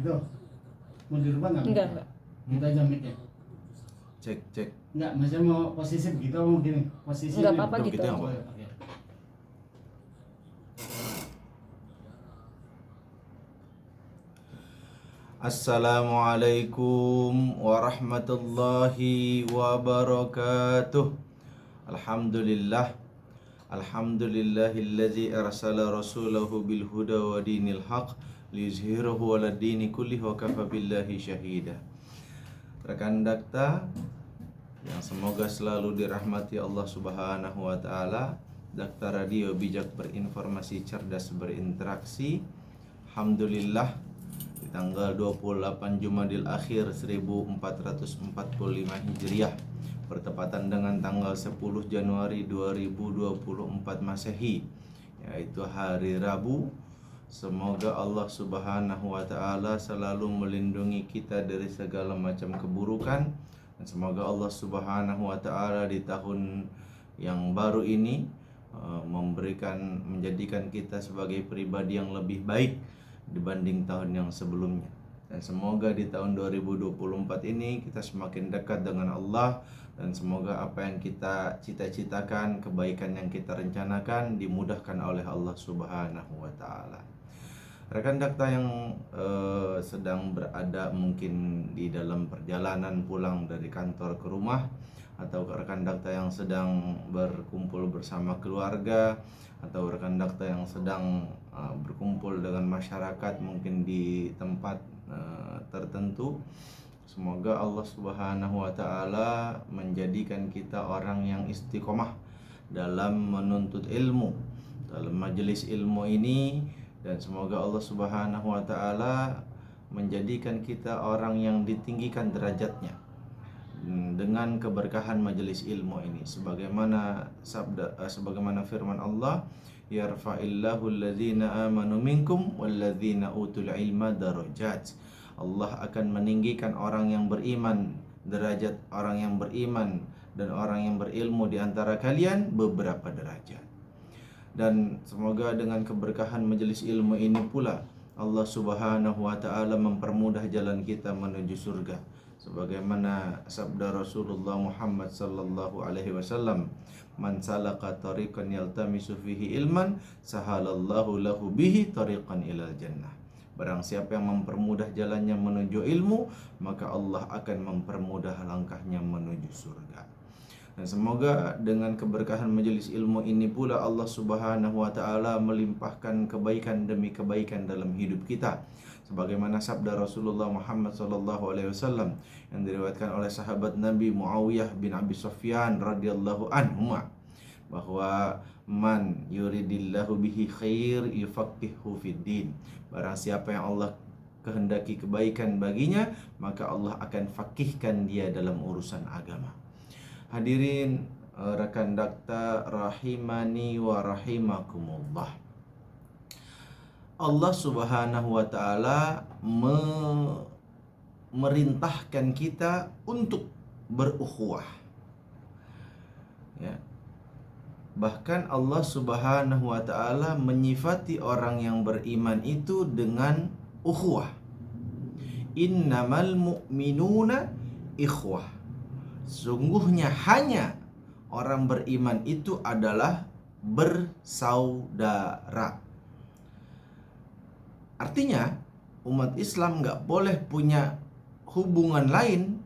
Gitu. Mau dirubah nggak? Enggak. Kita aja mic-nya. Cek. Enggak, maksudnya mau posisi begitu mau gini. Posisi Enggak ini. apa-apa Tuh, gitu. gitu ya, Pak. Oke. Assalamualaikum warahmatullahi wabarakatuh. Alhamdulillahilladzi arsala rasulahu bil huda wa dinil haq liyuzhirahu 'alad dini kullihi wa kafa billahi syahida. Rekan Dakta yang semoga selalu dirahmati Allah Subhanahu wa taala, Dakta Radio bijak berinformasi, cerdas berinteraksi. Alhamdulillah di tanggal 28 Jumadil Akhir 1445 Hijriah bertepatan dengan tanggal 10 Januari 2024 Masehi, yaitu hari Rabu. Semoga Allah Subhanahu wa taala selalu melindungi kita dari segala macam keburukan, dan semoga Allah Subhanahu wa taala di tahun yang baru ini menjadikan kita sebagai pribadi yang lebih baik dibanding tahun yang sebelumnya. Dan semoga di tahun 2024 ini kita semakin dekat dengan Allah, dan semoga apa yang kita cita-citakan, kebaikan yang kita rencanakan dimudahkan oleh Allah Subhanahu wa taala. Rekan Dakta yang sedang berada mungkin di dalam perjalanan pulang dari kantor ke rumah, atau rekan Dakta yang sedang berkumpul bersama keluarga, atau rekan Dakta yang sedang berkumpul dengan masyarakat mungkin di tempat tertentu, semoga Allah Subhanahu wa taala menjadikan kita orang yang istiqomah dalam menuntut ilmu, dalam majelis ilmu ini, dan semoga Allah Subhanahu wa taala menjadikan kita orang yang ditinggikan derajatnya dengan keberkahan majelis ilmu ini, sebagaimana firman Allah, yarfa'illahu alladhina amanu minkum walladhina utul ilma darajat. Allah akan meninggikan orang yang beriman, derajat orang yang beriman dan orang yang berilmu di antara kalian beberapa derajat. Dan semoga dengan keberkahan majelis ilmu ini pula Allah Subhanahu wa taala mempermudah jalan kita menuju surga, sebagaimana sabda Rasulullah Muhammad sallallahu alaihi wasallam, man salaka tariqan yaltamisu fihi ilman sahalallahu lahu bihi tariqan ilal jannah. Barang siapa yang mempermudah jalannya menuju ilmu, maka Allah akan mempermudah langkahnya menuju surga. Dan semoga dengan keberkahan majelis ilmu ini pula Allah Subhanahu wa taala melimpahkan kebaikan demi kebaikan dalam hidup kita, sebagaimana sabda Rasulullah Muhammad sallallahu alaihi wasallam yang diriwayatkan oleh sahabat Nabi Muawiyah bin Abi Sufyan radhiyallahu anhu, bahwa man yuridillahu bihi khair yufaqihu fid din. Barang siapa yang Allah kehendaki kebaikan baginya, maka Allah akan fakihkan dia dalam urusan agama. Hadirin rekan Dakta rahimani wa rahimakumullah. Allah Subhanahu wa taala merintahkan kita untuk berukhuwah. Ya. Bahkan Allah Subhanahu wa taala menyifati orang yang beriman itu dengan ukhuwah. Innamal mu'minuna ikhwah. Sungguhnya hanya orang beriman itu adalah bersaudara. Artinya umat Islam gak boleh punya hubungan lain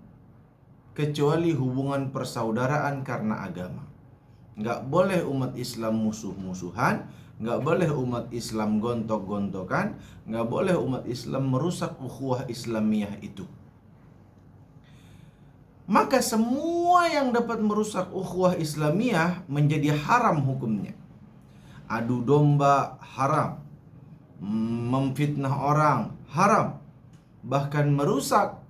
kecuali hubungan persaudaraan karena agama. Gak boleh umat Islam musuh-musuhan, gak boleh umat Islam gontok-gontokan, gak boleh umat Islam merusak ukhuwah Islamiyah itu. Maka semua yang dapat merusak ukhuwah Islamiyah menjadi haram hukumnya. Adu domba haram, memfitnah orang haram, bahkan merusak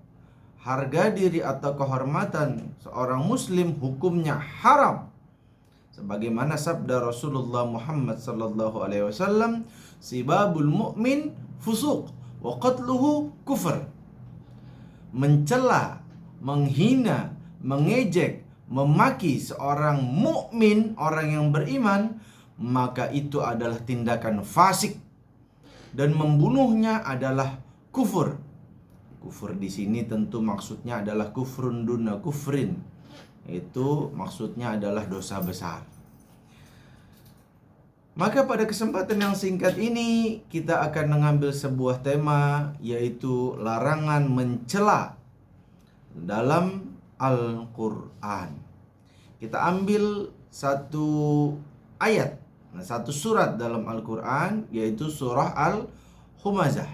harga diri atau kehormatan seorang muslim hukumnya haram. Sebagaimana sabda Rasulullah Muhammad sallallahu alaihi wasallam, sibabul mu'min fusuq wa qatluhu kufr. Mencela, menghina, mengejek, memaki seorang mukmin, orang yang beriman, maka itu adalah tindakan fasik, dan membunuhnya adalah kufur. Kufur di sini tentu maksudnya adalah kufrun duna kufrin. Itu maksudnya adalah dosa besar. Maka pada kesempatan yang singkat ini kita akan mengambil sebuah tema, yaitu larangan mencela dalam Al-Quran. Kita ambil satu ayat, satu surat dalam Al-Quran, yaitu surah Al-Humazah.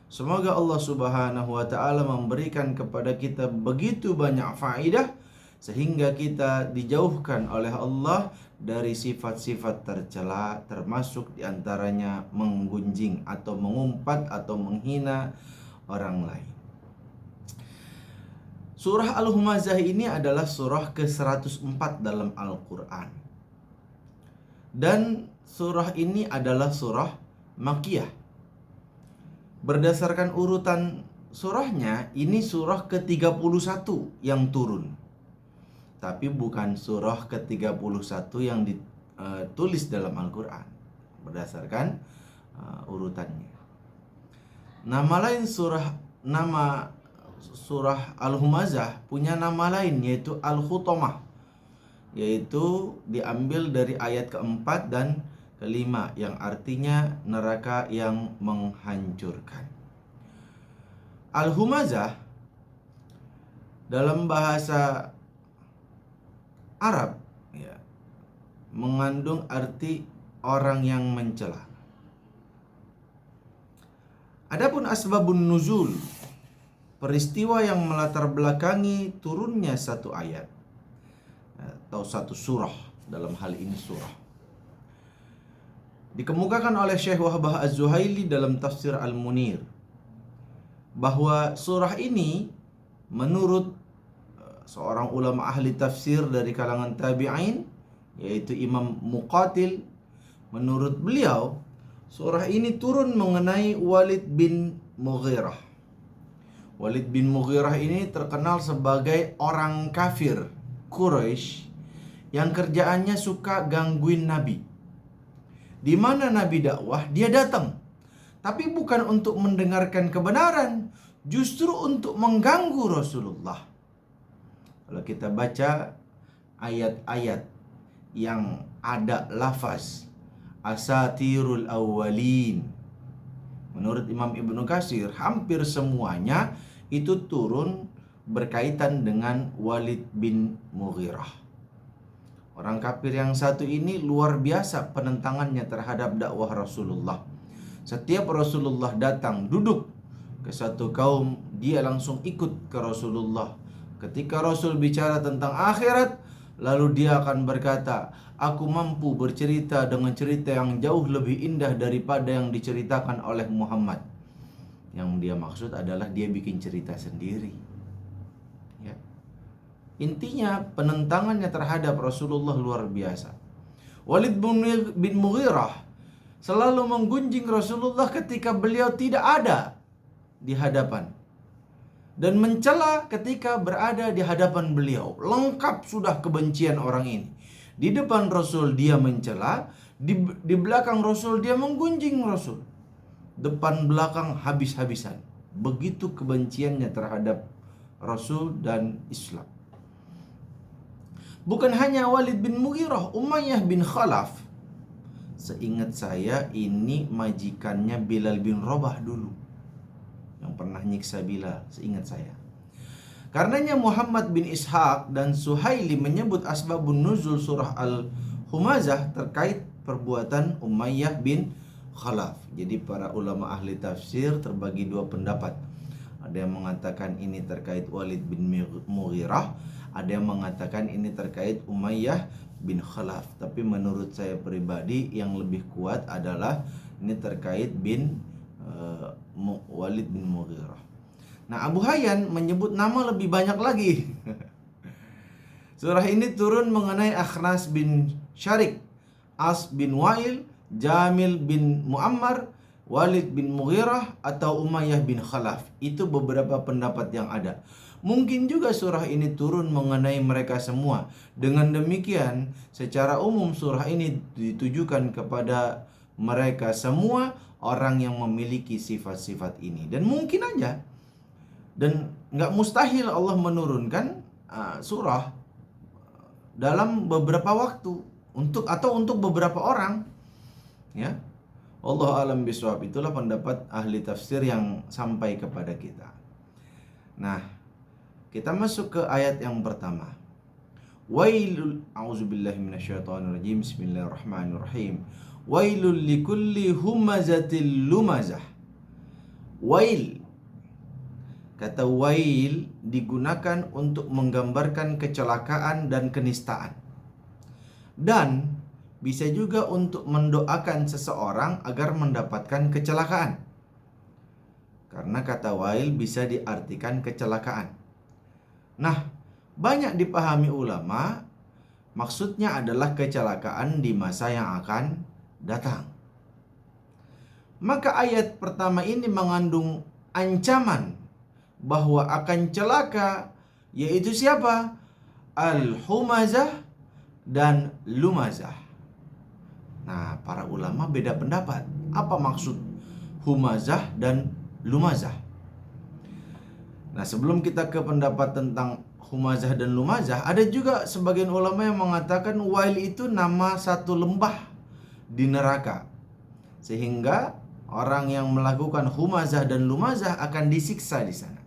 Semoga Allah Subhanahu wa ta'ala memberikan kepada kita begitu banyak faedah sehingga kita dijauhkan oleh Allah dari sifat-sifat tercela, termasuk diantaranya menggunjing atau mengumpat atau menghina orang lain. Surah Al-Humazah ini adalah surah ke-104 dalam Al-Quran. Dan surah ini adalah surah Makkiyah. Berdasarkan urutan surahnya, ini surah ke-31 yang turun. Tapi bukan surah ke-31 yang ditulis dalam Al-Quran. Berdasarkan urutannya. Nama surah Al-Humazah punya nama lain, yaitu Al-Khutamah, yaitu diambil dari ayat keempat dan kelima yang artinya neraka yang menghancurkan. Al-Humazah dalam bahasa Arab mengandung arti orang yang mencela. Adapun asbabun nuzul, peristiwa yang melatar belakangi turunnya satu ayat atau satu surah, dalam hal ini surah, dikemukakan oleh Syekh Wahbah Az-Zuhaili dalam tafsir Al-Munir bahwa surah ini menurut seorang ulama ahli tafsir dari kalangan tabi'in, yaitu Imam Muqatil, menurut beliau surah ini turun mengenai Walid bin Mughirah. Walid bin Mughirah ini terkenal sebagai orang kafir Quraisy yang kerjaannya suka gangguin Nabi. Di mana Nabi dakwah, dia datang. Tapi bukan untuk mendengarkan kebenaran, justru untuk mengganggu Rasulullah. Kalau kita baca ayat-ayat yang ada lafaz asatirul awwalin, menurut Imam Ibnu Katsir hampir semuanya itu turun berkaitan dengan Walid bin Mughirah. Orang kafir yang satu ini luar biasa penentangannya terhadap dakwah Rasulullah. Setiap Rasulullah datang duduk ke satu kaum, dia langsung ikut ke Rasulullah. Ketika Rasul bicara tentang akhirat, lalu dia akan berkata, aku mampu bercerita dengan cerita yang jauh lebih indah daripada yang diceritakan oleh Muhammad. Yang dia maksud adalah dia bikin cerita sendiri. Ya. Intinya penentangannya terhadap Rasulullah luar biasa. Walid bin Mughirah selalu menggunjing Rasulullah ketika beliau tidak ada di hadapan, dan mencela ketika berada di hadapan beliau. Lengkap sudah kebencian orang ini. Di depan Rasul dia mencela, di belakang Rasul dia menggunjing Rasul. Depan belakang habis-habisan. Begitu kebenciannya terhadap Rasul dan Islam. Bukan hanya Walid bin Mughirah, Umayyah bin Khalaf. Seingat saya ini majikannya Bilal bin Rabah dulu, yang pernah nyiksa Bilal, seingat saya. Karenanya Muhammad bin Ishaq dan Suhaili menyebut asbabun nuzul surah Al-Humazah terkait perbuatan Umayyah bin Khalaf. Jadi para ulama ahli tafsir terbagi dua pendapat. Ada yang mengatakan ini terkait Walid bin Mughirah, ada yang mengatakan ini terkait Umayyah bin Khalaf. Tapi menurut saya pribadi yang lebih kuat adalah ini terkait Walid bin Mughirah. Nah, Abu Hayyan menyebut nama lebih banyak lagi. Surah ini turun mengenai Akhnas bin Syarik, As bin Wa'il, Jamil bin Muammar, Walid bin Mughirah, atau Umayyah bin Khalaf. Itu beberapa pendapat yang ada. Mungkin juga surah ini turun mengenai mereka semua. Dengan demikian, secara umum surah ini ditujukan kepada mereka semua orang yang memiliki sifat-sifat ini. Dan mungkin aja Dan nggak mustahil Allah menurunkan surah dalam beberapa waktu untuk beberapa orang, ya. Allah alam biswab, itulah pendapat ahli tafsir yang sampai kepada kita. Nah, kita masuk ke ayat yang pertama. Wailul, a'udzubillahi minasyaitonirrajim, bismillahirrahmanirrahim. Wailul likulli humazatil lumazah. Wail, kata wail digunakan untuk menggambarkan kecelakaan dan kenistaan. Dan bisa juga untuk mendoakan seseorang agar mendapatkan kecelakaan. Karena kata wail bisa diartikan kecelakaan. Nah, banyak dipahami ulama, maksudnya adalah kecelakaan di masa yang akan datang. Maka ayat pertama ini mengandung ancaman bahwa akan celaka, yaitu siapa? Al-humazah dan lumazah. Nah, para ulama beda pendapat. Apa maksud humazah dan lumazah? Nah, sebelum kita ke pendapat tentang humazah dan lumazah, ada juga sebagian ulama yang mengatakan wail itu nama satu lembah di neraka, sehingga orang yang melakukan humazah dan lumazah akan disiksa di sana.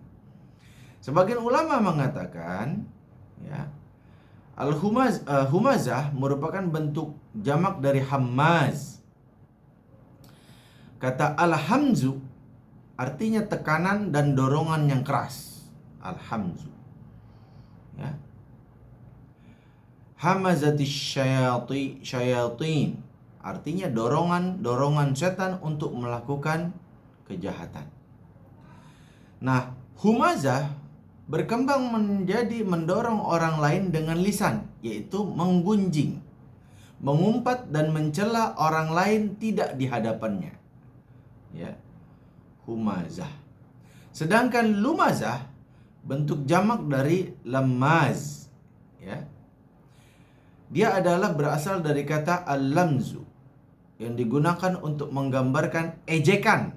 Sebagian ulama mengatakan, ya, humazah merupakan bentuk jamak dari hammaz. Kata al-hamzu artinya tekanan dan dorongan yang keras. Al-hamzu, ya. Hamazatis syayatin artinya dorongan setan untuk melakukan kejahatan. Nah, humazah berkembang menjadi mendorong orang lain dengan lisan, yaitu menggunjing, mengumpat dan mencela orang lain tidak di hadapannya. Ya, humazah. Sedangkan lumazah bentuk jamak dari lamaz, ya. Dia adalah berasal dari kata al-lamzu yang digunakan untuk menggambarkan ejekan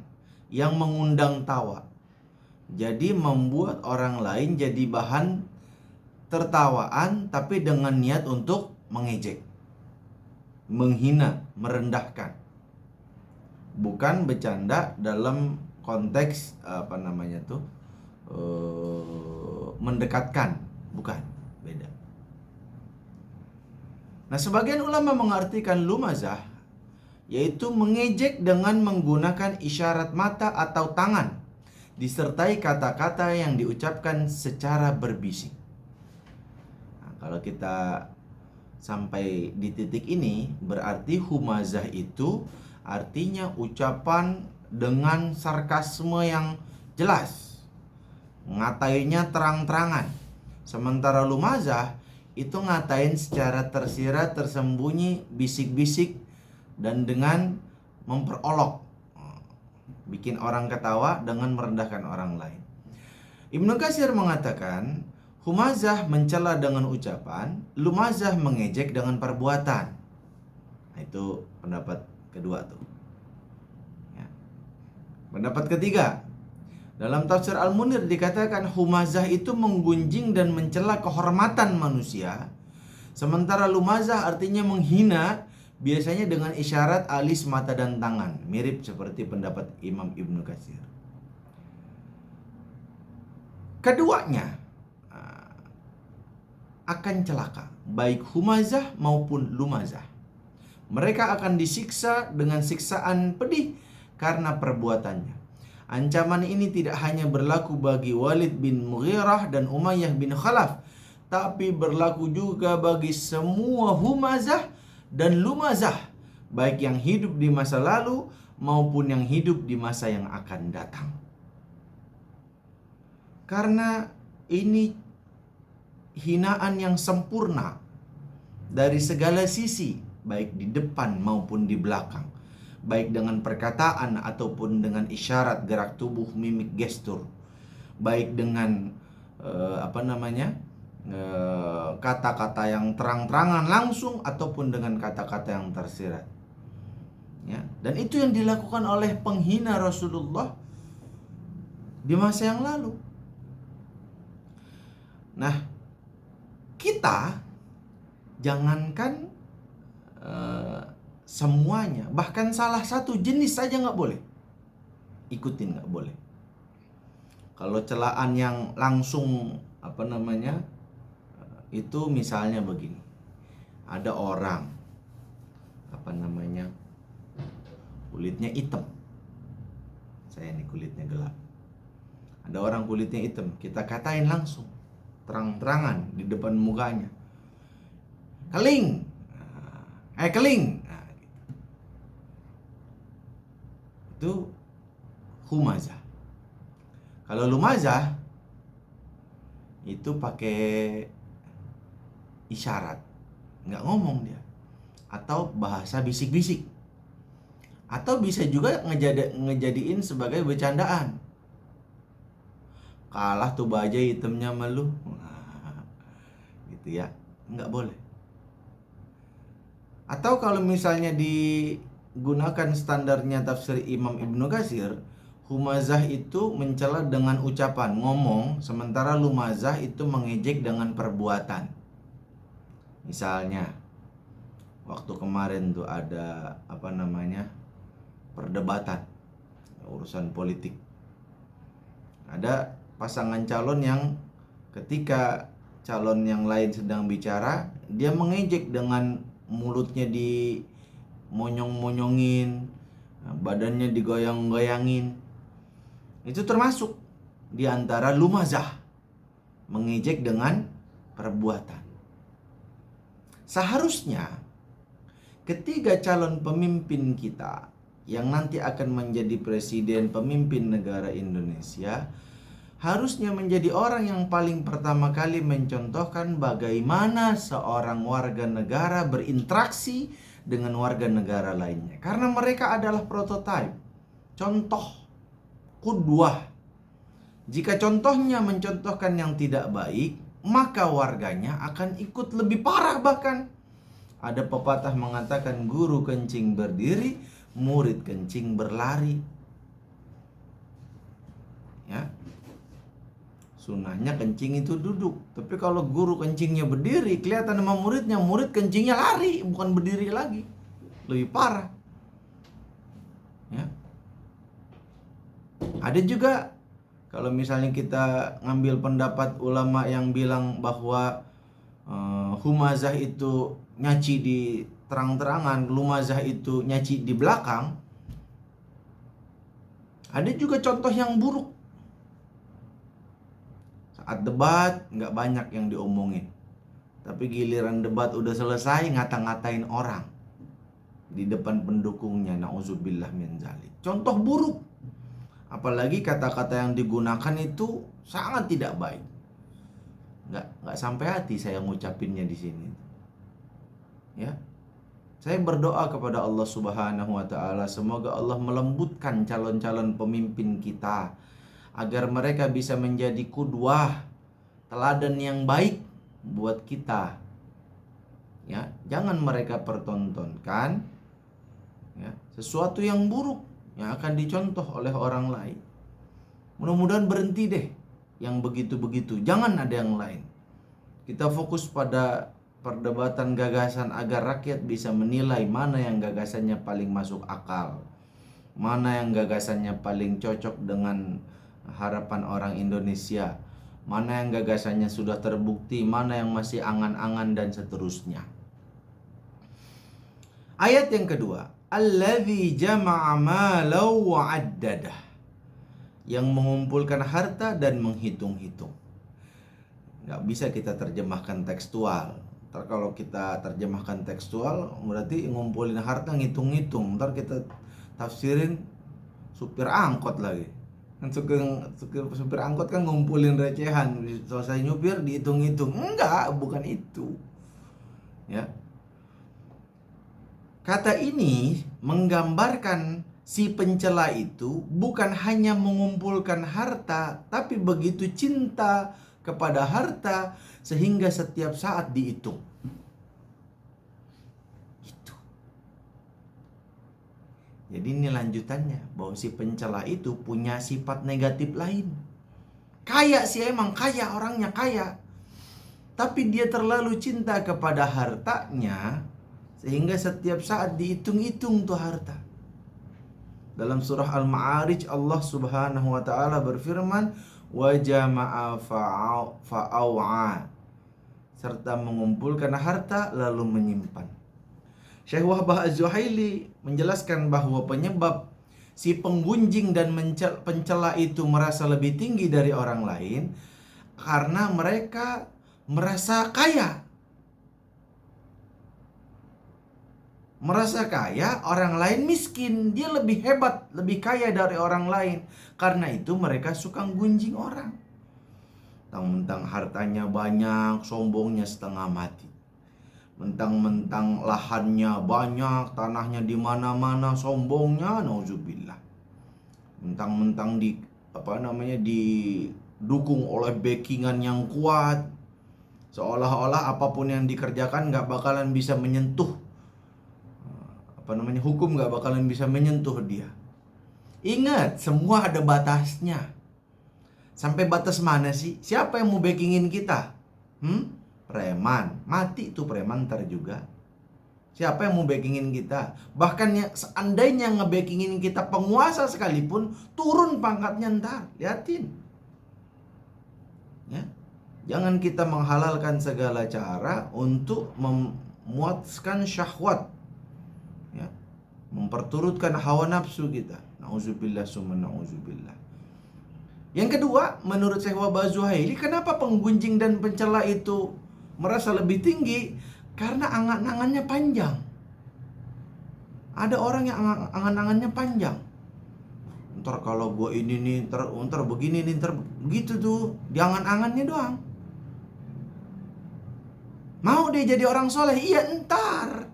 yang mengundang tawa. Jadi membuat orang lain jadi bahan tertawaan, tapi dengan niat untuk mengejek, menghina, merendahkan. Bukan bercanda dalam konteks mendekatkan, bukan, beda. Nah, sebagian ulama mengartikan lumazah yaitu mengejek dengan menggunakan isyarat mata atau tangan disertai kata-kata yang diucapkan secara berbisik. Nah, kalau kita sampai di titik ini, berarti humazah itu artinya ucapan dengan sarkasme yang jelas, ngatainya terang-terangan. Sementara lumazah itu ngatain secara tersirat, tersembunyi, bisik-bisik, dan dengan memperolok, bikin orang ketawa dengan merendahkan orang lain. Ibnu Katsir mengatakan, humazah mencela dengan ucapan, lumazah mengejek dengan perbuatan. Nah, itu pendapat kedua tuh, ya. Pendapat ketiga, dalam tafsir Al-Munir dikatakan humazah itu menggunjing dan mencela kehormatan manusia, sementara lumazah artinya menghina, biasanya dengan isyarat alis, mata, dan tangan, mirip seperti pendapat Imam Ibnu Katsir. Keduanya akan celaka, baik humazah maupun lumazah. Mereka akan disiksa dengan siksaan pedih karena perbuatannya. Ancaman ini tidak hanya berlaku bagi Walid bin Mughirah dan Umayyah bin Khalaf, tapi berlaku juga bagi semua humazah dan lumazah, baik yang hidup di masa lalu maupun yang hidup di masa yang akan datang. Karena ini hinaan yang sempurna dari segala sisi, baik di depan maupun di belakang, baik dengan perkataan ataupun dengan isyarat, gerak tubuh, mimik, gestur, baik dengan kata-kata yang terang-terangan langsung ataupun dengan kata-kata yang tersirat, ya. Dan itu yang dilakukan oleh penghina Rasulullah di masa yang lalu. Nah, kita jangankan semuanya, bahkan salah satu jenis saja nggak boleh. Ikutin nggak boleh. Kalau celaan yang langsung itu misalnya begini. Ada orang kulitnya hitam. Saya ini kulitnya gelap. Ada orang kulitnya hitam, kita katain langsung, terang-terangan di depan mukanya. Keling. Keling. Nah, gitu. Itu humazah. Kalau lumazah itu pakai isyarat, nggak ngomong dia, atau bahasa bisik-bisik, atau bisa juga ngejadiin sebagai bercandaan. Kalah tuh bajai hitamnya malu, gitu ya, nggak boleh. Atau kalau misalnya digunakan standarnya tafsir Imam Ibnu Katsir, humazah itu mencela dengan ucapan, ngomong, sementara lumazah itu mengejek dengan perbuatan. Misalnya, waktu kemarin tuh ada perdebatan urusan politik. Ada pasangan calon yang ketika calon yang lain sedang bicara, dia mengejek dengan mulutnya dimonyong-monyongin, badannya digoyang-goyangin. Itu termasuk di antara lumazah, mengejek dengan perbuatan. Seharusnya ketiga calon pemimpin kita yang nanti akan menjadi presiden, pemimpin negara Indonesia, harusnya menjadi orang yang paling pertama kali mencontohkan bagaimana seorang warga negara berinteraksi dengan warga negara lainnya. Karena mereka adalah prototipe, contoh, qudwah. Jika contohnya mencontohkan yang tidak baik, maka warganya akan ikut lebih parah bahkan. Ada pepatah mengatakan guru kencing berdiri, murid kencing berlari. Ya. Sunnahnya kencing itu duduk. Tapi kalau guru kencingnya berdiri, kelihatan sama muridnya, murid kencingnya lari, bukan berdiri lagi. Lebih parah. Ya. Ada juga kalau misalnya kita ngambil pendapat ulama yang bilang bahwa humazah itu nyaci di terang-terangan, lumazah itu nyaci di belakang. Ada juga contoh yang buruk. Saat debat nggak banyak yang diomongin, tapi giliran debat udah selesai ngata-ngatain orang di depan pendukungnya. Nauzubillah min dzalik. Contoh buruk. Apalagi kata-kata yang digunakan itu sangat tidak baik. Nggak sampai hati saya ngucapinnya di sini. Ya, saya berdoa kepada Allah Subhanahu wa Ta'ala, semoga Allah melembutkan calon-calon pemimpin kita agar mereka bisa menjadi qudwah, teladan yang baik buat kita. Ya, jangan mereka pertontonkan ya sesuatu yang buruk yang akan dicontoh oleh orang lain. Mudah-mudahan berhenti deh yang begitu-begitu. Jangan ada yang lain. Kita fokus pada perdebatan gagasan agar rakyat bisa menilai mana yang gagasannya paling masuk akal, mana yang gagasannya paling cocok dengan harapan orang Indonesia, mana yang gagasannya sudah terbukti, mana yang masih angan-angan, dan seterusnya. Ayat yang kedua, alladzi jama'a malan wa 'addadah, yang mengumpulkan harta dan menghitung-hitung. Nggak bisa kita terjemahkan tekstual. Ntar kalau kita terjemahkan tekstual berarti ngumpulin harta ngitung-ngitung. Ntar kita tafsirin supir angkot lagi. Kan supir angkot kan ngumpulin recehan, selesai nyupir dihitung-hitung. Enggak, bukan itu. Ya. Kata ini menggambarkan si pencela itu bukan hanya mengumpulkan harta, tapi begitu cinta kepada harta sehingga setiap saat dihitung. Itu. Jadi ini lanjutannya, bahwa si pencela itu punya sifat negatif lain. Kaya sih, emang kaya, orangnya kaya. Tapi dia terlalu cinta kepada hartanya sehingga setiap saat dihitung-hitung tuh harta. Dalam surah Al-Ma'arij Allah Subhanahu wa taala berfirman, "Wa jama'a fa'au'a," serta mengumpulkan harta lalu menyimpan. Syekh Wahbah Az-Zuhaili menjelaskan bahwa penyebab si penggunjing dan pencela itu merasa lebih tinggi dari orang lain karena mereka merasa kaya. Merasa kaya, orang lain miskin. Dia lebih hebat, lebih kaya dari orang lain. Karena itu mereka suka gunjing orang. Mentang-mentang hartanya banyak, sombongnya setengah mati. Mentang-mentang lahannya banyak, tanahnya di mana-mana, sombongnya nauzubillah. Mentang-mentang didukung oleh backingan yang kuat, seolah-olah apapun yang dikerjakan nggak bakalan bisa menyentuh hukum, nggak bakalan bisa menyentuh dia. Ingat, semua ada batasnya. Sampai batas mana sih? Siapa yang mau backingin kita? Preman. Mati tuh preman ntar juga. Siapa yang mau backingin kita? Bahkan ya, seandainya ngebackingin kita penguasa sekalipun, turun pangkatnya ntar. Liatin. Ya. Jangan kita menghalalkan segala cara untuk memuaskan syahwat. Ya, memperturutkan hawa nafsu kita. Nauzubillah summa nauzubillah. Yang kedua, menurut Syekh Wahbah Az-Zuhaili, kenapa penggunjing dan pencela itu merasa lebih tinggi? Karena angan-angannya panjang. Ada orang yang angan-angannya panjang. Ntar kalau gue ini nih, ntar begini nih, ntar begitu tuh. Di angan-angannya doang. Mau dia jadi orang soleh? Iya, ntar.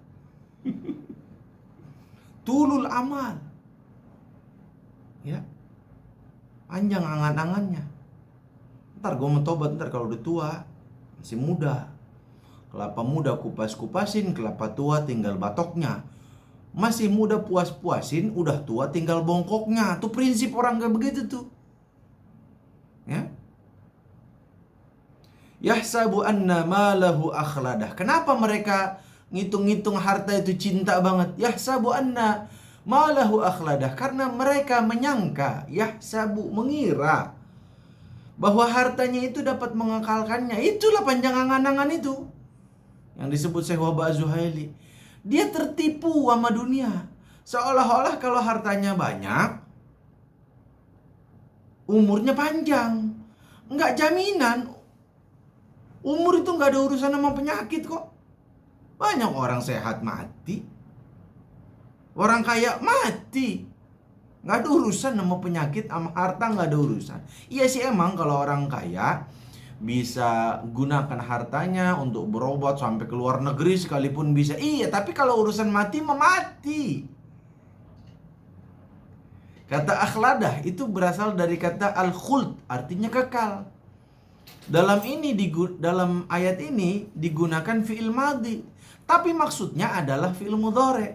Tulul amal. Ya. Panjang angan-angannya. Ntar gue mau tobat, ntar kalau udah tua. Masih muda. Kelapa muda kupas-kupasin, kelapa tua tinggal batoknya. Masih muda puas-puasin, udah tua tinggal bongkoknya. Tuh prinsip orang kayak begitu tuh. Ya. Yahsabu anna malahu akhladah. Kenapa mereka ngitung-ngitung harta itu cinta banget? Yahsabu anna malahu akhladah. Karena mereka menyangka, yahsabu, mengira bahwa hartanya itu dapat mengekalkannya. Itulah panjang angan-angan itu yang disebut Syekh Wahbah Az-Zuhaili. Dia tertipu sama dunia. Seolah-olah kalau hartanya banyak, umurnya panjang. Enggak jaminan. Umur itu enggak ada urusan sama penyakit kok. Banyak orang sehat mati. Orang kaya mati. Enggak ada urusan sama penyakit, sama harta enggak ada urusan. Iya sih emang kalau orang kaya bisa gunakan hartanya untuk berobat sampai ke luar negeri sekalipun bisa. Iya, tapi kalau urusan mati mati. Kata akhladah itu berasal dari kata al-khuld, artinya kekal. Dalam ayat ini digunakan fi'il madhi, tapi maksudnya adalah fi'il mudhari'.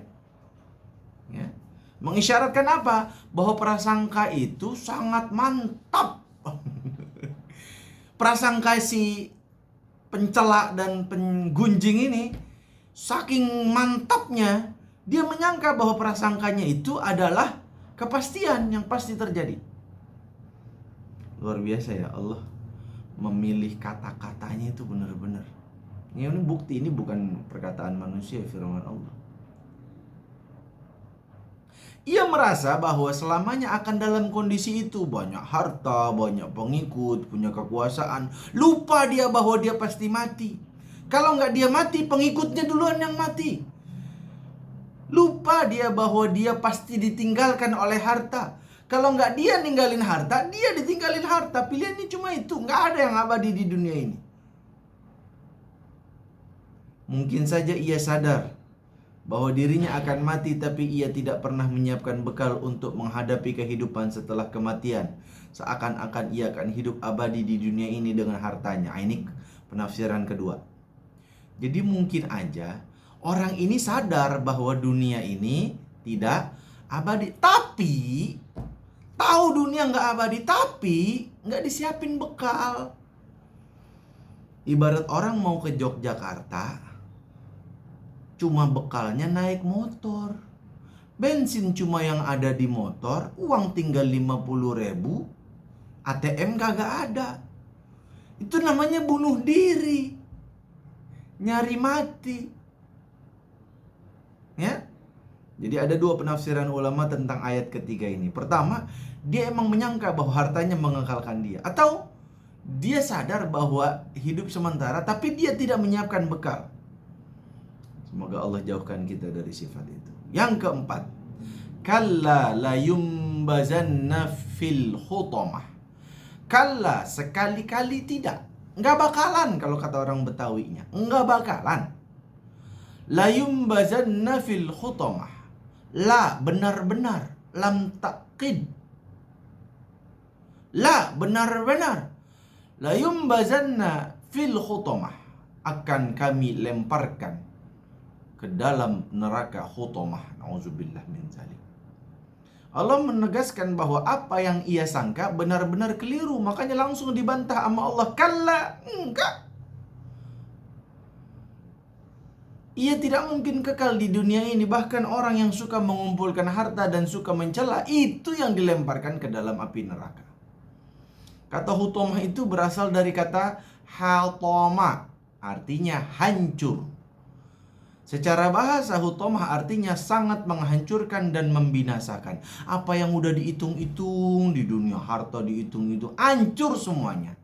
Ya. Mengisyaratkan apa? Bahwa prasangka itu sangat mantap. Prasangka si pencela dan penggunjing ini saking mantapnya, dia menyangka bahwa prasangkanya itu adalah kepastian yang pasti terjadi. Luar biasa ya Allah memilih kata-katanya itu benar-benar. Ini bukti, ini bukan perkataan manusia, firman Allah. Ia merasa bahwa selamanya akan dalam kondisi itu. Banyak harta, banyak pengikut, punya kekuasaan. Lupa dia bahwa dia pasti mati. Kalau nggak dia mati, pengikutnya duluan yang mati. Lupa dia bahwa dia pasti ditinggalkan oleh harta. Kalau nggak dia ninggalin harta, dia ditinggalin harta. Pilihannya cuma itu. Nggak ada yang abadi di dunia ini. Mungkin saja ia sadar bahwa dirinya akan mati, tapi ia tidak pernah menyiapkan bekal untuk menghadapi kehidupan setelah kematian. Seakan-akan ia akan hidup abadi di dunia ini dengan hartanya. Ini penafsiran kedua. Jadi mungkin aja orang ini sadar bahwa dunia ini tidak abadi, tapi tahu dunia nggak abadi, tapi nggak disiapin bekal. Ibarat orang mau ke Yogyakarta, cuma bekalnya naik motor. Bensin cuma yang ada di motor, uang tinggal 50.000, ATM kagak ada. Itu namanya bunuh diri, nyari mati. Ya. Jadi ada dua penafsiran ulama tentang ayat ketiga ini. Pertama, dia emang menyangka bahwa hartanya mengekalkan dia, atau dia sadar bahwa hidup sementara tapi dia tidak menyiapkan bekal. Semoga Allah jauhkan kita dari sifat itu. Yang keempat, kalla la yumbazanna fil hutamah. Kalla, sekali-kali tidak. Nggak bakalan kalau kata orang Betawinya. Nggak bakalan. La yumbazanna fil hutamah. La, benar-benar. Lam taqid. La, benar-benar. La yumbazanna fil hutamah. Akan kami lemparkan ke dalam neraka hutamah. Nauzubillah min zalik. Allah menegaskan bahwa apa yang ia sangka benar-benar keliru. Makanya langsung dibantah sama Allah. Kalla, enggak. Ia tidak mungkin kekal di dunia ini. Bahkan orang yang suka mengumpulkan harta dan suka mencela, itu yang dilemparkan ke dalam api neraka. Kata hutamah itu berasal dari kata hatama, artinya hancur. Secara bahasa, hutamah artinya sangat menghancurkan dan membinasakan. Apa yang udah dihitung-hitung di dunia, harta dihitung-hitung, hancur semuanya.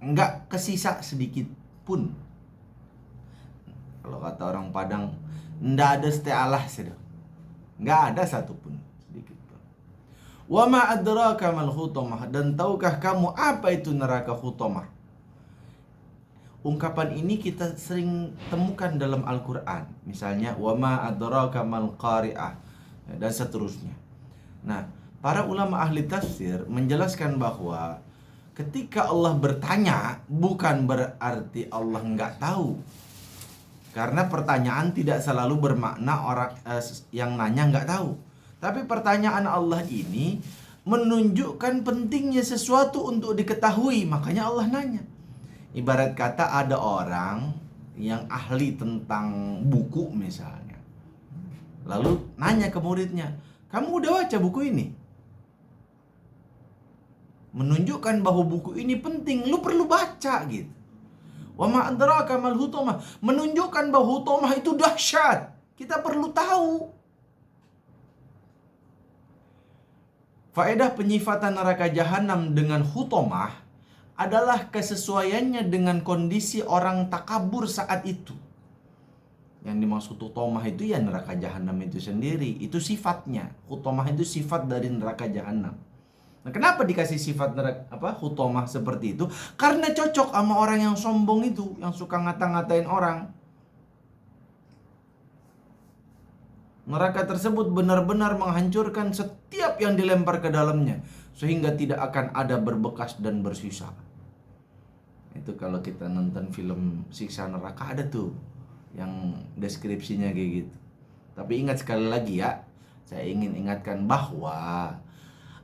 Enggak kesisa sedikit pun. Kalau kata orang Padang, ndak ada stealah sudah. Enggak ada satupun sedikit pun. Wa ma adraka mal hutamah, dan tahukah kamu apa itu neraka hutamah? Ungkapan ini kita sering temukan dalam Al-Quran. Misalnya, wa ma adraka mal qari'ah, dan seterusnya. Nah, para ulama ahli tafsir menjelaskan bahwa ketika Allah bertanya, bukan berarti Allah nggak tahu. Karena pertanyaan tidak selalu bermakna orang yang nanya nggak tahu. Tapi pertanyaan Allah ini menunjukkan pentingnya sesuatu untuk diketahui. Makanya Allah nanya. Ibarat kata ada orang yang ahli tentang buku misalnya. Lalu nanya ke muridnya, kamu udah baca buku ini? Menunjukkan bahwa buku ini penting, lu perlu baca gitu. Wa ma adraka mal hutamah, menunjukkan bahwa hutamah itu dahsyat. Kita perlu tahu. Faedah penyifatan neraka jahanam dengan hutamah adalah kesesuaiannya dengan kondisi orang takabur saat itu. Yang dimaksud hutamah itu ya neraka jahanam itu sendiri. Itu sifatnya. Hutamah itu sifat dari neraka jahanam. Nah, kenapa dikasih sifat hutamah seperti itu? Karena cocok sama orang yang sombong itu, yang suka ngata-ngatain orang. Neraka tersebut benar-benar menghancurkan setiap yang dilempar ke dalamnya, sehingga tidak akan ada berbekas dan bersisa. Itu kalau kita nonton film siksa neraka ada tuh yang deskripsinya kayak gitu. Tapi ingat sekali lagi ya, saya ingin ingatkan bahwa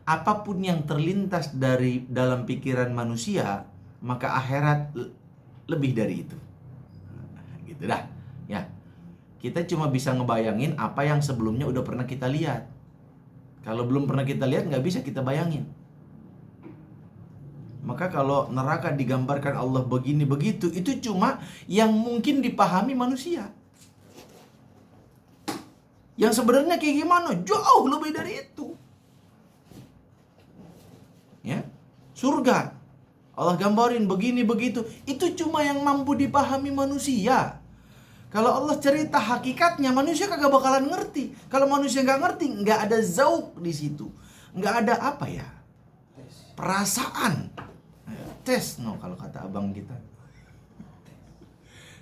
apapun yang terlintas dari dalam pikiran manusia, maka akhirat lebih dari itu. Gitu dah. Ya. Kita cuma bisa ngebayangin apa yang sebelumnya udah pernah kita lihat. Kalau belum pernah kita lihat, nggak bisa kita bayangin. Maka kalau neraka digambarkan Allah begini begitu, itu cuma yang mungkin dipahami manusia. Yang sebenarnya kayak gimana? Jauh lebih dari itu. Ya, surga Allah gambarin begini begitu, itu cuma yang mampu dipahami manusia. Kalau Allah cerita hakikatnya, manusia kagak bakalan ngerti. Kalau manusia nggak ngerti, nggak ada zauk di situ, nggak ada apa ya, perasaan. Tes no kalau kata abang kita,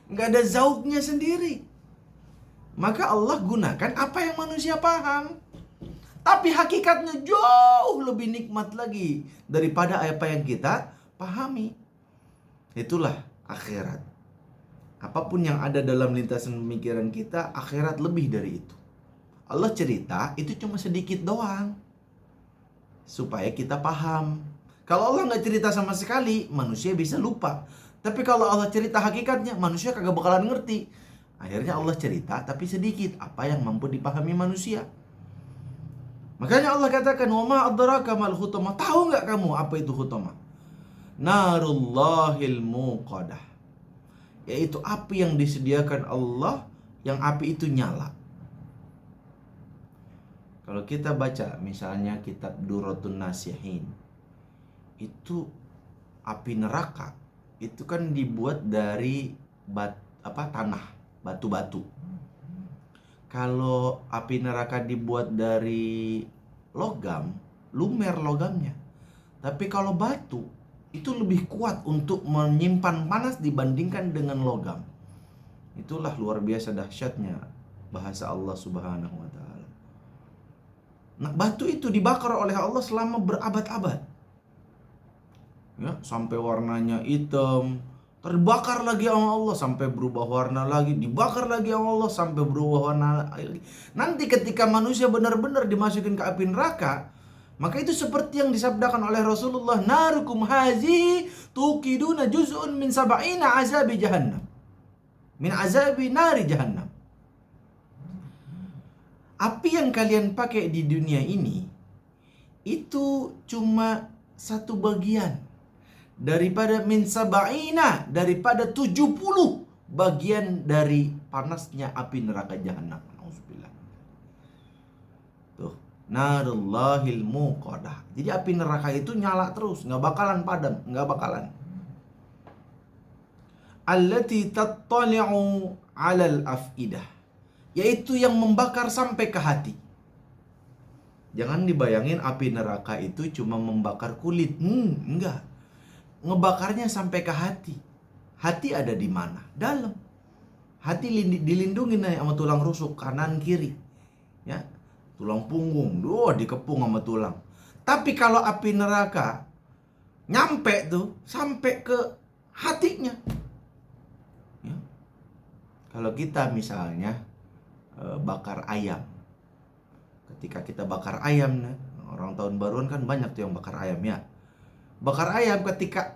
nggak ada zauknya sendiri. Maka Allah gunakan apa yang manusia paham. Tapi hakikatnya jauh lebih nikmat lagi daripada apa yang kita pahami. Itulah akhirat. Apapun yang ada dalam lintasan pemikiran kita, akhirat lebih dari itu. Allah cerita itu cuma sedikit doang, supaya kita paham. Kalau Allah nggak cerita sama sekali, manusia bisa lupa. Tapi kalau Allah cerita hakikatnya, manusia kagak bakalan ngerti. Akhirnya Allah cerita, tapi sedikit apa yang mampu dipahami manusia. Makanya Allah katakan, "Wa ma adraka mal hutamah." Tahu nggak kamu apa itu hutamah? Narullahil muqadah. Yaitu api yang disediakan Allah, yang api itu nyala. Kalau kita baca misalnya kitab Duratun Nasihin, itu api neraka itu kan dibuat dari tanah, batu-batu. Kalau api neraka dibuat dari logam, lumer logamnya. Tapi kalau batu itu lebih kuat untuk menyimpan panas dibandingkan dengan logam. Itulah luar biasa dahsyatnya bahasa Allah Subhanahu wa taala. Nah, batu itu dibakar oleh Allah selama berabad-abad. Ya, sampai warnanya hitam, terbakar lagi sama Allah sampai berubah warna lagi, dibakar lagi sama Allah sampai berubah warna lagi. Nanti ketika manusia benar-benar dimasukin ke api neraka, maka itu seperti yang disabdakan oleh Rasulullah, narukum hazi tuqiduna juz'un min sab'ina azabi jahannam. Min azabi nari jahannam. Api yang kalian pakai di dunia ini itu cuma satu bagian daripada min sab'ina, daripada 70 bagian dari panasnya api neraka jahanam. Nauzubillah. Tuh, narullahil muqadah. Jadi api neraka itu nyala terus, nggak bakalan padam, nggak bakalan. Allati tattali'u 'alal afidah, yaitu yang membakar sampai ke hati. Jangan dibayangin api neraka itu cuma membakar kulit. Enggak. Ngebakarnya sampai ke hati. Hati ada di mana? Dalam. Hati dilindungi sama tulang rusuk kanan kiri. Ya, tulang punggung, dikepung sama tulang. Tapi kalau api neraka nyampe tuh sampai ke hatinya. Ya. Kalau kita misalnya bakar ayam. Ketika kita bakar ayam, orang tahun baruan kan banyak tuh yang bakar ayam ya. Bakar ayam, ketika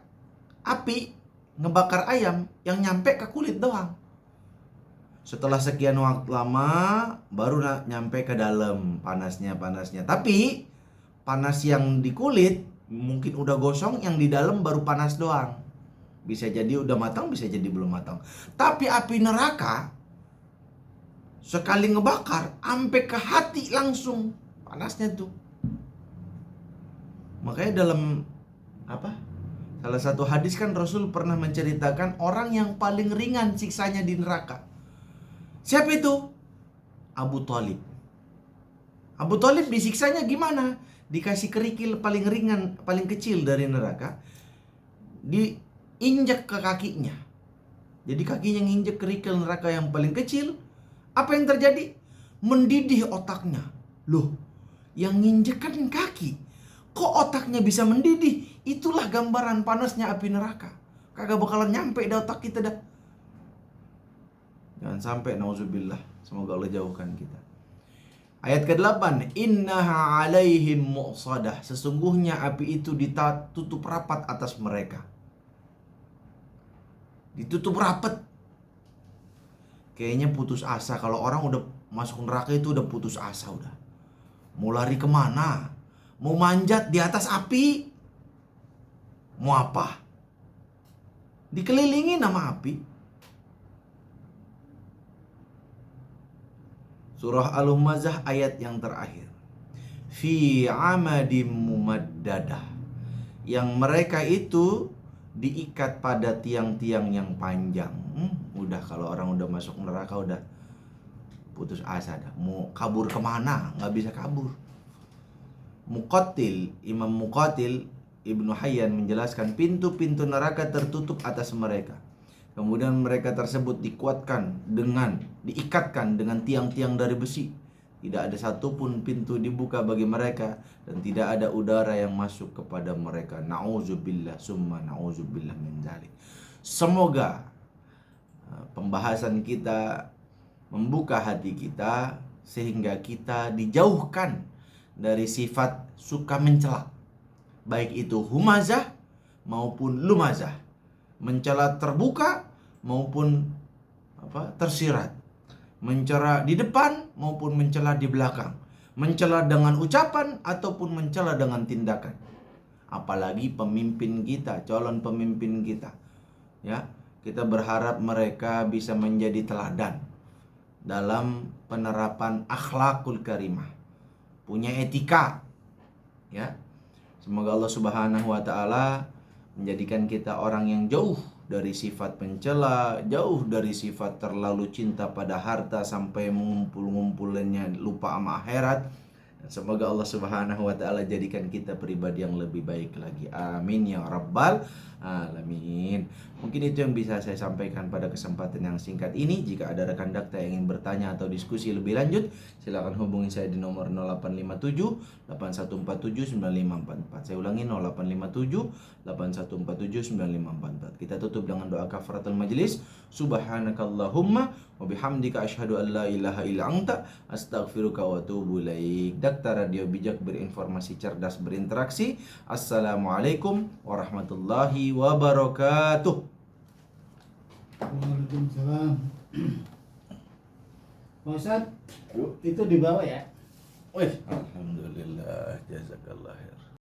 api ngebakar ayam, yang nyampe ke kulit doang. Setelah sekian waktu lama baru nyampe ke dalam panasnya. Tapi panas yang di kulit mungkin udah gosong, yang di dalam baru panas doang. Bisa jadi udah matang, bisa jadi belum matang. Tapi api neraka sekali ngebakar sampai ke hati langsung panasnya tuh. Makanya dalam salah satu hadis kan Rasul pernah menceritakan orang yang paling ringan siksanya di neraka. Siapa itu? Abu Thalib. Abu Thalib disiksanya gimana? Dikasih kerikil paling ringan, paling kecil dari neraka, diinjak ke kakinya. Jadi kakinya nginjek kerikil neraka yang paling kecil. Apa yang terjadi? Mendidih otaknya. Loh, yang nginjek kan kaki, kok otaknya bisa mendidih? Itulah gambaran panasnya api neraka. Kagak bakalan nyampe di otak kita dah. Jangan sampai, nauzubillah. Semoga Allah jauhkan kita. Ayat ke-8, innaha alaihim mu'sadah. Sesungguhnya api itu ditutup rapat atas mereka. Ditutup rapat. Kayaknya putus asa. Kalau orang udah masuk neraka itu udah putus asa udah. Mau lari kemana? Mau manjat di atas api? Mau apa? Dikelilingi nama api. Surah Al-Humazah ayat yang terakhir. Fi amadim mumaddadah. Yang mereka itu diikat pada tiang-tiang yang panjang. Udah kalau orang udah masuk neraka udah putus asa dah. Mau kabur kemana? Nggak bisa kabur. Imam Muqatil Ibnu Hayyan menjelaskan pintu-pintu neraka tertutup atas mereka. Kemudian mereka tersebut diikatkan dengan tiang-tiang dari besi. Tidak ada satupun pintu dibuka bagi mereka dan tidak ada udara yang masuk kepada mereka. Nauzubillah summa nauzubillah min dzalik. Semoga pembahasan kita membuka hati kita sehingga kita dijauhkan dari sifat suka mencela, baik itu humazah maupun lumazah, mencela terbuka maupun tersirat, mencela di depan maupun mencela di belakang, mencela dengan ucapan ataupun mencela dengan tindakan. Apalagi pemimpin kita, calon pemimpin kita, ya, kita berharap mereka bisa menjadi teladan dalam penerapan akhlakul karimah, punya etika, ya. Semoga Allah Subhanahu wa taala menjadikan kita orang yang jauh dari sifat pencela, jauh dari sifat terlalu cinta pada harta sampai mengumpul-ngumpulannya lupa sama akhirat. Dan semoga Allah Subhanahu wa taala jadikan kita pribadi yang lebih baik lagi. Amin ya rabbal alamin. Mungkin itu yang bisa saya sampaikan pada kesempatan yang singkat ini. Jika ada rekan dakta yang ingin bertanya atau diskusi lebih lanjut, silakan hubungi saya di nomor 0857 8147 9544. Saya ulangi 0857 8147 9544. Kita tutup dengan doa kafaratul majelis. Subhanakallahumma wa bihamdika asyhadu an la ilaha illa anta astaghfiruka wa atubu ilaik. Dakta Radio Bijak, berinformasi cerdas, berinteraksi. Assalamualaikum warahmatullahi wabarakatuh. Waalaikumsalam. Pak Ustadz, itu dibawa ya? Wih, alhamdulillah, jazakallah khair.